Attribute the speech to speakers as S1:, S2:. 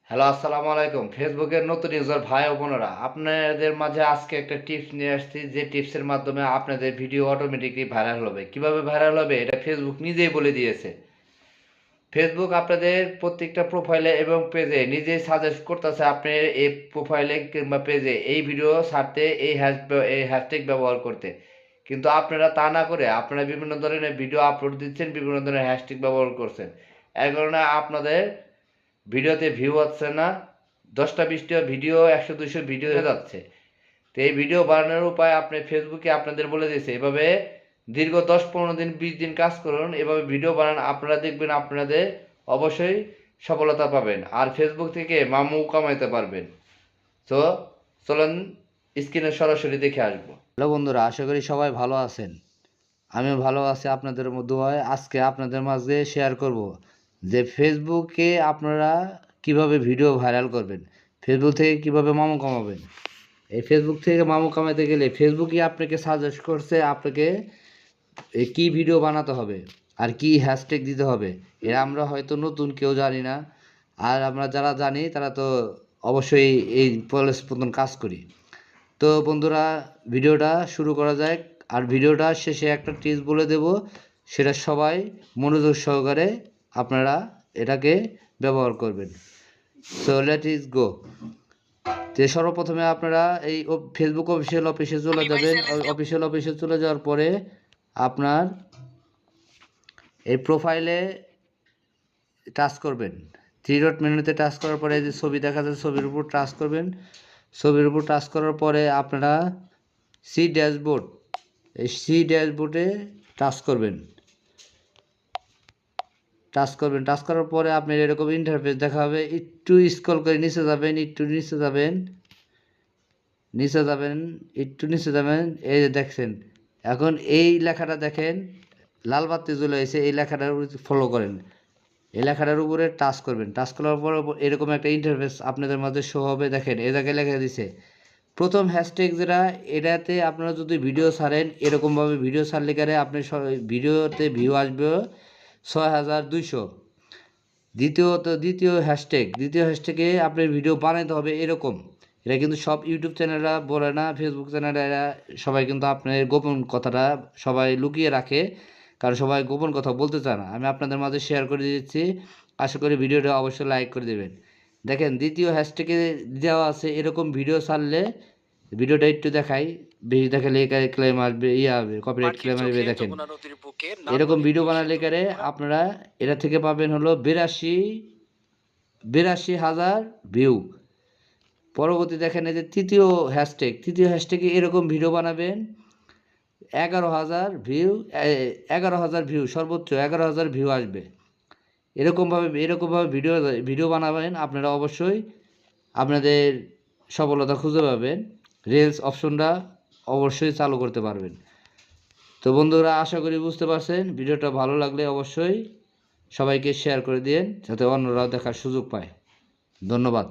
S1: Hello, আসসালামু আলাইকুম। ফেসবুকের নতুন ইউজার ভাই ও বোনেরা, আপনাদের মাঝে আজকে একটা টিপস নিয়ে আসছি, যে টিপসের মাধ্যমে আপনাদের ভিডিও অটোমেটিকলি ভাইরাল হবে। কিভাবে ভাইরাল হবে এটা ফেসবুক নিজেই বলে দিয়েছে। ফেসবুক আপনাদের প্রত্যেকটা প্রোফাইলে এবং পেজে নিজেই সাজেস্ট করতেছে, আপনি এই প্রোফাইলে কিংবা পেজে এই ভিডিও ছাড়তে এই হ্যাশট্যাগ ব্যবহার করতে। কিন্তু আপনারা তা না করে আপনারা বিভিন্ন ধরনের ভিডিও আপলোড দিচ্ছেন, বিভিন্ন ধরনের হ্যাশট্যাগ ব্যবহার করছেন। এর কারণে আপনাদের ভিডিওতে ভিউ হচ্ছে না, 10টা 20টা ভিডিও 100 200 ভিডিও হয়ে যাচ্ছে। তো এই ভিডিও বানানোর উপায় আপনি ফেসবুকে আপনাদের বলে দিয়েছে। এভাবে দীর্ঘ 10 15 দিন 20 দিন কাজ করুন, এভাবে ভিডিও বানান, আপনারা দেখবেন আপনাদের অবশ্যই সফলতা পাবেন আর ফেসবুক থেকে মামু কামাইতে পারবেন। তো চলুন স্ক্রিনে সরাসরি দেখে আসবো। হ্যালো বন্ধুরা, আশা করি সবাই ভালো আছেন। আমিও ভালো আছি আপনাদের মধ্যে। আজকে আপনাদের মাঝে শেয়ার করব যে ফেসবুকে আপনারা কিভাবে ভিডিও ভাইরাল করবেন, ফেসবুক থেকে কিভাবে মামু কামাবেন। এই ফেসবুক থেকে মামু কামাতে গেলে ফেসবুকই আপনাকে সাজেস্ট করছে আপনাকে কি ভিডিও বানাতে হবে আর কি হ্যাশট্যাগ দিতে হবে। এরা আমরা হয়তো নতুন কেউ জানি না, আর আমরা যারা জানি তারা তো অবশ্যই এই পলের মতন কাজ করি। তো বন্ধুরা, ভিডিওটা শুরু করা যায়। আর ভিডিওটা শেষে একটা টিপস বলে দেব, সেটা সবাই মনোযোগ সহকারে আপনারা এটাকে ব্যবহার করবেন। So let's go. তো সর্বপ্রথমে আপনারা এই ফেসবুক অফিসে চলে যাবেন। অফিসে চলে যাওয়ার পরে আপনার এই প্রোফাইলে টাচ করবেন। থ্রি ডট মেনুতে টাচ করার পরে যে ছবি দেখা যাচ্ছে, ছবির উপর টাচ করবেন। ছবির উপর টাচ করার পরে আপনারা সি ড্যাশবোর্ড, এই সি ড্যাশবোর্ডে টাচ করবেন। টাচ করার পরে আপনার এরকম ইন্টারফেস দেখা হবে। একটু স্ক্রল করে নিচে যাবেন, নিচে যাবেন। এই যে দেখছেন, এখন এই লেখাটা দেখেন লাল বাতি জ্বলে এসে, এই লেখাটার ফলো করেন। এই লেখাটার উপরে টাচ করবেন। টাচ করার পর এরকম একটা ইন্টারফেস আপনাদের মাঝে শো হবে। দেখেন এই জায়গায় লেখা দিছে প্রথম হ্যাশট্যাগ যেটা, এটাতে আপনারা যদি ভিডিও ছাড়েন, এরকমভাবে ভিডিও ছাড়লে গেলে আপনার ভিডিওতে ভিউ আসবে 6200। দ্বিতীয় হ্যাশট্যাগে আপনার ভিডিও বানাতে হবে এরকম। এটা কিন্তু সব ইউটিউব চ্যানেলরা বলে না, ফেসবুক চ্যানেলরা সবাই কিন্তু আপনার গোপন কথাটা সবাই লুকিয়ে রাখে, কারণ সবাই গোপন কথা বলতে চায় না। আমি আপনাদের মাঝে শেয়ার করে দিচ্ছি, আশা করি ভিডিওটা অবশ্যই লাইক করে দেবেন। দেখেন দ্বিতীয় হ্যাশট্যাগে দেওয়া আছে এরকম ভিডিও ছাড়লে, ভিডিওটা একটু দেখাই, বেশি দেখালে ক্লেম আসবে, হবে কপিরাইট ক্লেম আসবে। দেখেন এরকম ভিডিও বানালে কারে আপনারা এটা থেকে পাবেন হলো 82,000 ভিউ। পরবর্তী দেখেন এই যে তৃতীয় হ্যাশট্যাগে এরকম ভিডিও বানাবেন, 11,000 ভিউ, সর্বোচ্চ 11,000 ভিউ আসবে। এরকমভাবে ভিডিও বানাবেন, আপনারা অবশ্যই আপনাদের সফলতা খুঁজে পাবেন। রিলস অপশনটা অবশ্যই চালু করতে পারবেন। তো বন্ধুরা, আশা করি বুঝতে পারছেন। ভিডিওটা ভালো লাগলে অবশ্যই সবাইকে শেয়ার করে দিন, যাতে অন্যরাও দেখার সুযোগ পায়। ধন্যবাদ।